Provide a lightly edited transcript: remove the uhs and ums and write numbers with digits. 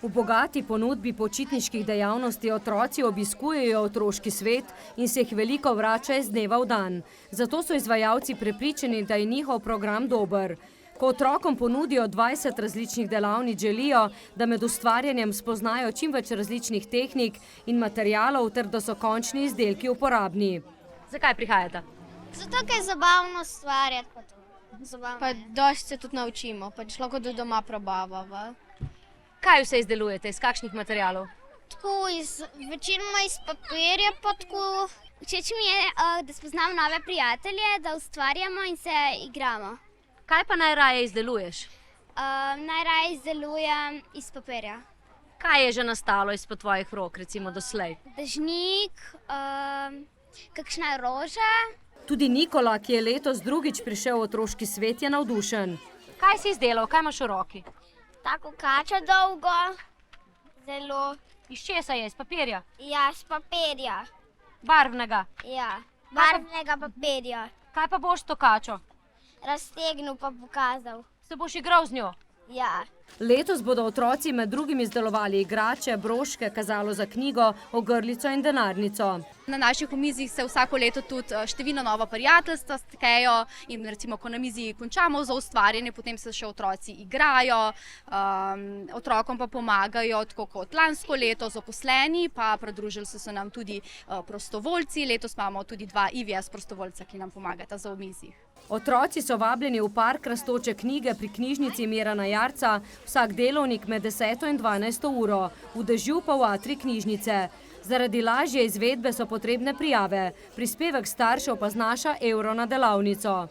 V bogati ponudbi počitniških dejavnosti otroci obiskujejo otroški svet in se jih veliko vrača iz dneva v dan. Zato so izvajalci prepričani, da je njihov program dober. Ko otrokom ponudijo 20 različnih delavnic, želijo, da med ustvarjanjem spoznajo čim več različnih tehnik in materialov ter da so končni izdelki uporabni. Zakaj prihajate? Zato, ker je zabavno ustvarjati pa to. Pa dosti se tudi naučimo, pač lahko tudi doma probavamo. Kaj vse izdelujete, iz kakšnih materialov? Tako večinoma iz papirja pa tako. Všeč mi je, da spoznam nove prijatelje, da ustvarjamo in se igramo. Kaj pa najraje izdeluješ? Najraje izdelujem iz papirja. Kaj je že nastalo izpod tvojih rok, recimo doslej? Dežnik, kakšna roža. Tudi Nikola, ki je letos drugič prišel v otroški svet, je navdušen. Kaj si izdelal, kaj imaš v roki? Tako kača dolgo, zelo. Iz česa je, iz papirja? Ja, iz papirja. Barvnega? Ja, barvnega papirja. Kaj pa boš s to kačo? Raztegnil pa pokazal. Se boš igral z njo? Ja. Letos bodo otroci med drugim izdelovali igrače, broške, kazalo za knjigo, ogrlico in denarnico. Na naših omizjih se vsako leto tudi številna nova prijateljstva stekejo in recimo, ko na mizi končamo za ustvarjanje, potem se še otroci igrajo, otrokom pa pomagajo, tako kot lansko leto zaposleni, pa pridružili so se nam tudi prostovoljci. Letos imamo tudi 2 IVS prostovoljca, ki nam pomagata za omizjih. Otroci so vabljeni v park Rastoče knjige pri knjižnici Mirana Jarca vsak delovnik med 10. in 12. uro, v dežju pa v atriji knjižnice. Zaradi lažje izvedbe so potrebne prijave, prispevek staršev pa znaša € na delavnico.